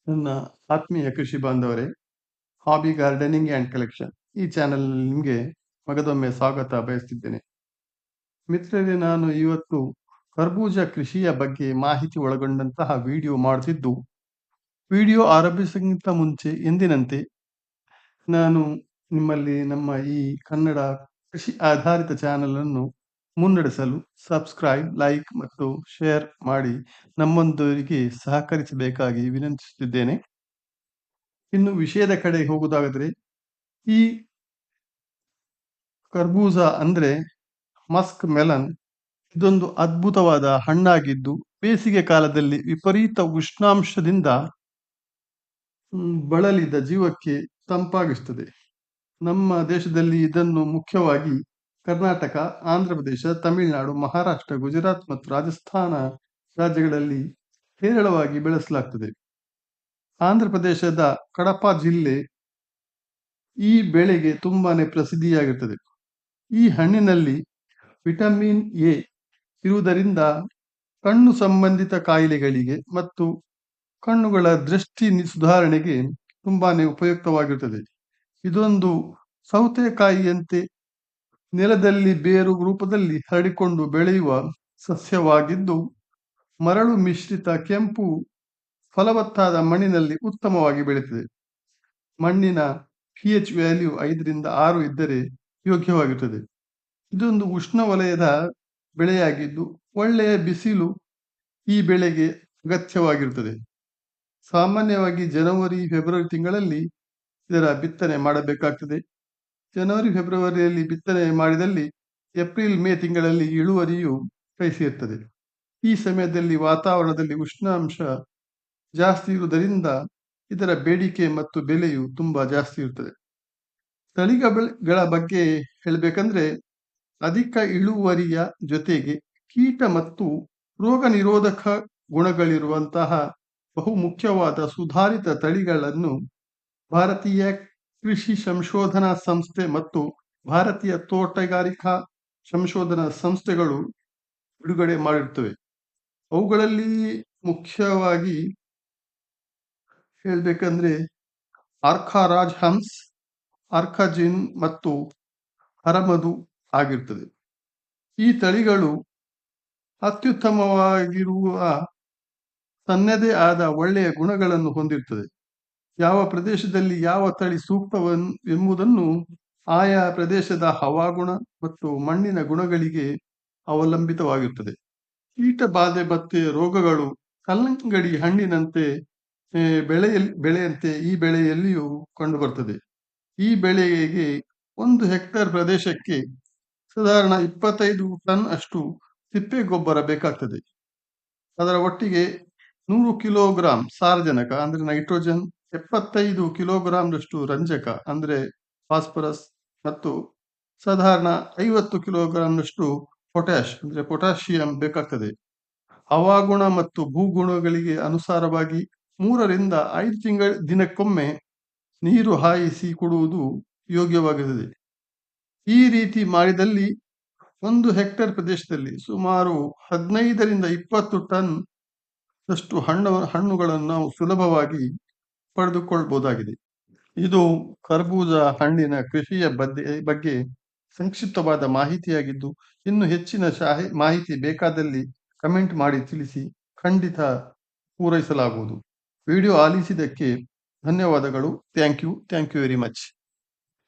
ನನ್ನ ಆತ್ಮೀಯ ಕೃಷಿ ಬಾಂಧವರೇ, ಹಾಬಿ ಗಾರ್ಡನಿಂಗ್ ಆ್ಯಂಡ್ ಕಲೆಕ್ಷನ್ ಈ ಚಾನೆಲ್ ನಿಮಗೆ ಮಗದೊಮ್ಮೆ ಸ್ವಾಗತ ಬಯಸ್ತಿದ್ದೇನೆ. ಮಿತ್ರರೇ, ನಾನು ಇವತ್ತು ಕರ್ಬೂಜ ಕೃಷಿಯ ಬಗ್ಗೆ ಮಾಹಿತಿ ಒಳಗೊಂಡಂತಹ ವಿಡಿಯೋ ಮಾಡುತ್ತಿದ್ದು, ವಿಡಿಯೋ ಆರಂಭಿಸಕ್ಕಿಂತ ಮುಂಚೆ ಎಂದಿನಂತೆ ನಾನು ನಿಮ್ಮಲ್ಲಿ ನಮ್ಮ ಈ ಕನ್ನಡ ಕೃಷಿ ಆಧಾರಿತ ಚಾನೆಲ್ ಅನ್ನು ಮುನ್ನಡೆಸಲು ಸಬ್ಸ್ಕ್ರೈಬ್, ಲೈಕ್ ಮತ್ತು ಶೇರ್ ಮಾಡಿ ನಮ್ಮೊಂದಿಗೆ ಸಹಕರಿಸಬೇಕಾಗಿ ವಿನಂತಿಸುತ್ತಿದ್ದೇನೆ. ಇನ್ನು ವಿಷಯದ ಕಡೆ ಹೋಗುವುದಾದರೆ, ಈ ಕರ್ಬೂಜ ಅಂದ್ರೆ ಮಸ್ಕ್ ಮೆಲನ್ ಇದೊಂದು ಅದ್ಭುತವಾದ ಹಣ್ಣಾಗಿದ್ದು, ಬೇಸಿಗೆ ಕಾಲದಲ್ಲಿ ವಿಪರೀತ ಉಷ್ಣಾಂಶದಿಂದ ಬಳಲಿದ ಜೀವಕ್ಕೆ ತಂಪಾಗಿಸ್ತದೆ. ನಮ್ಮ ದೇಶದಲ್ಲಿ ಇದನ್ನು ಮುಖ್ಯವಾಗಿ ಕರ್ನಾಟಕ, ಆಂಧ್ರ ಪ್ರದೇಶ, ತಮಿಳುನಾಡು, ಮಹಾರಾಷ್ಟ್ರ, ಗುಜರಾತ್ ಮತ್ತು ರಾಜಸ್ಥಾನ ರಾಜ್ಯಗಳಲ್ಲಿ ಹೇರಳವಾಗಿ ಬೆಳೆಸಲಾಗ್ತದೆ. ಆಂಧ್ರ ಪ್ರದೇಶದ ಕಡಪ ಜಿಲ್ಲೆ ಈ ಬೆಳೆಗೆ ತುಂಬಾನೇ ಪ್ರಸಿದ್ಧಿಯಾಗಿರ್ತದೆ. ಈ ಹಣ್ಣಿನಲ್ಲಿ ವಿಟಮಿನ್ ಎ ಇರುವುದರಿಂದ ಕಣ್ಣು ಸಂಬಂಧಿತ ಕಾಯಿಲೆಗಳಿಗೆ ಮತ್ತು ಕಣ್ಣುಗಳ ದೃಷ್ಟಿ ಸುಧಾರಣೆಗೆ ತುಂಬಾನೇ ಉಪಯುಕ್ತವಾಗಿರುತ್ತದೆ. ಇದೊಂದು ಸೌತೆಕಾಯಿಯಂತೆ ನೆಲದಲ್ಲಿ ಬೇರು ರೂಪದಲ್ಲಿ ಹರಡಿಕೊಂಡು ಬೆಳೆಯುವ ಸಸ್ಯವಾಗಿದ್ದು, ಮರಳು ಮಿಶ್ರಿತ ಕೆಂಪು ಫಲವತ್ತಾದ ಮಣ್ಣಿನಲ್ಲಿ ಉತ್ತಮವಾಗಿ ಬೆಳೆಯುತ್ತದೆ. ಮಣ್ಣಿನ pH ವ್ಯಾಲ್ಯೂ 5ರಿಂದ 6 ಇದ್ದರೆ ಯೋಗ್ಯವಾಗಿರುತ್ತದೆ. ಇದೊಂದು ಉಷ್ಣವಲಯದ ಬೆಳೆಯಾಗಿದ್ದು, ಒಳ್ಳೆಯ ಬಿಸಿಲು ಈ ಬೆಳೆಗೆ ಅಗತ್ಯವಾಗಿರುತ್ತದೆ. ಸಾಮಾನ್ಯವಾಗಿ ಜನವರಿ, ಫೆಬ್ರವರಿ ತಿಂಗಳಲ್ಲಿ ಇದರ ಬಿತ್ತನೆ ಮಾಡಬೇಕಾಗ್ತದೆ. ಜನವರಿ, ಫೆಬ್ರವರಿಯಲ್ಲಿ ಬಿತ್ತನೆ ಮಾಡಿದಲ್ಲಿ ಏಪ್ರಿಲ್, ಮೇ ತಿಂಗಳಲ್ಲಿ ಇಳುವರಿಯು ಕೈ ಸೇರ್ತದೆ. ಈ ಸಮಯದಲ್ಲಿ ವಾತಾವರಣದಲ್ಲಿ ಉಷ್ಣಾಂಶ ಜಾಸ್ತಿ ಇರುವುದರಿಂದ ಇದರ ಬೇಡಿಕೆ ಮತ್ತು ಬೆಲೆಯು ತುಂಬಾ ಜಾಸ್ತಿ ಇರುತ್ತದೆ. ತಳಿಗಳ ಬಗ್ಗೆ ಹೇಳಬೇಕಂದ್ರೆ, ಅಧಿಕ ಇಳುವರಿಯ ಜೊತೆಗೆ ಕೀಟ ಮತ್ತು ರೋಗ ನಿರೋಧಕ ಗುಣಗಳಿರುವಂತಹ ಬಹು ಮುಖ್ಯವಾದ ಸುಧಾರಿತ ತಳಿಗಳನ್ನು ಭಾರತೀಯ ಕೃಷಿ ಸಂಶೋಧನಾ ಸಂಸ್ಥೆ ಮತ್ತು ಭಾರತೀಯ ತೋಟಗಾರಿಕಾ ಸಂಶೋಧನಾ ಸಂಸ್ಥೆಗಳು ಬಿಡುಗಡೆ ಮಾಡಿರುತ್ತವೆ. ಅವುಗಳಲ್ಲಿ ಮುಖ್ಯವಾಗಿ ಹೇಳಬೇಕಂದ್ರೆ ಆರ್ಕಾ ರಾಜ್ ಹಂಸ್, ಆರ್ಕಾ ಜಿನ್ ಮತ್ತು ಹರಮಧು ಆಗಿರ್ತದೆ. ಈ ತಳಿಗಳು ಅತ್ಯುತ್ತಮವಾಗಿರುವ ತನ್ನದೇ ಆದ ಒಳ್ಳೆಯ ಗುಣಗಳನ್ನು ಹೊಂದಿರುತ್ತದೆ. ಯಾವ ಪ್ರದೇಶದಲ್ಲಿ ಯಾವ ತಳಿ ಎಂಬುದನ್ನು ಆಯಾ ಪ್ರದೇಶದ ಹವಾಗುಣ ಮತ್ತು ಮಣ್ಣಿನ ಗುಣಗಳಿಗೆ ಅವಲಂಬಿತವಾಗಿರುತ್ತದೆ. ಕೀಟ ಬಾಧೆ ಮತ್ತೆ ರೋಗಗಳು ಕಲ್ಲಂಗಡಿ ಹಣ್ಣಿನಂತೆ ಬೆಳೆಯಂತೆ ಈ ಬೆಳೆಯಲ್ಲಿಯೂ ಕಂಡುಬರ್ತದೆ. ಈ ಬೆಳೆಗೆ 1 ಹೆಕ್ಟೇರ್ ಪ್ರದೇಶಕ್ಕೆ ಸಾಧಾರಣ 25 ಟನ್ ಅಷ್ಟು ತಿಪ್ಪೆ ಗೊಬ್ಬರ ಬೇಕಾಗ್ತದೆ. ಅದರ ಒಟ್ಟಿಗೆ 100 ಕಿಲೋಗ್ರಾಂ ಸಾರಜನಕ ಅಂದ್ರೆ ನೈಟ್ರೋಜನ್, 75 ಕಿಲೋಗ್ರಾಂನಷ್ಟು ರಂಜಕ ಅಂದ್ರೆ ಫಾಸ್ಫರಸ್ ಮತ್ತು ಸಾಧಾರಣ 50 ಕಿಲೋಗ್ರಾಂನಷ್ಟು ಪೊಟ್ಯಾಶ್ ಅಂದ್ರೆ ಪೊಟ್ಯಾಷಿಯಂ ಬೇಕಾಗ್ತದೆ. ಹವಾಗುಣ ಮತ್ತು ಭೂಗುಣಗಳಿಗೆ ಅನುಸಾರವಾಗಿ 3ರಿಂದ 5 ದಿನಕ್ಕೊಮ್ಮೆ ನೀರು ಹಾಯಿಸಿ ಕೊಡುವುದು ಯೋಗ್ಯವಾಗಿರುತ್ತದೆ. ಈ ರೀತಿ ಮಾಡಿದಲ್ಲಿ 1 ಹೆಕ್ಟೇರ್ ಪ್ರದೇಶದಲ್ಲಿ ಸುಮಾರು 15ರಿಂದ 20 ಟನ್ ಅಷ್ಟು ಹಣ್ಣುಗಳನ್ನು ನಾವು ಸುಲಭವಾಗಿ ಪಡೆದುಕೊಳ್ಬಹುದಾಗಿದೆ. ಇದು ಕರ್ಬೂಜ ಹಣ್ಣಿನ ಕೃಷಿಯ ಬಗ್ಗೆ ಸಂಕ್ಷಿಪ್ತವಾದ ಮಾಹಿತಿಯಾಗಿದ್ದು, ಇನ್ನು ಹೆಚ್ಚಿನ ಮಾಹಿತಿ ಬೇಕಾದಲ್ಲಿ ಕಮೆಂಟ್ ಮಾಡಿ ತಿಳಿಸಿ, ಖಂಡಿತ ಪೂರೈಸಲಾಗುವುದು. ವಿಡಿಯೋ ಆಲಿಸಿದ್ದಕ್ಕೆ ಧನ್ಯವಾದಗಳು. Thank you very much.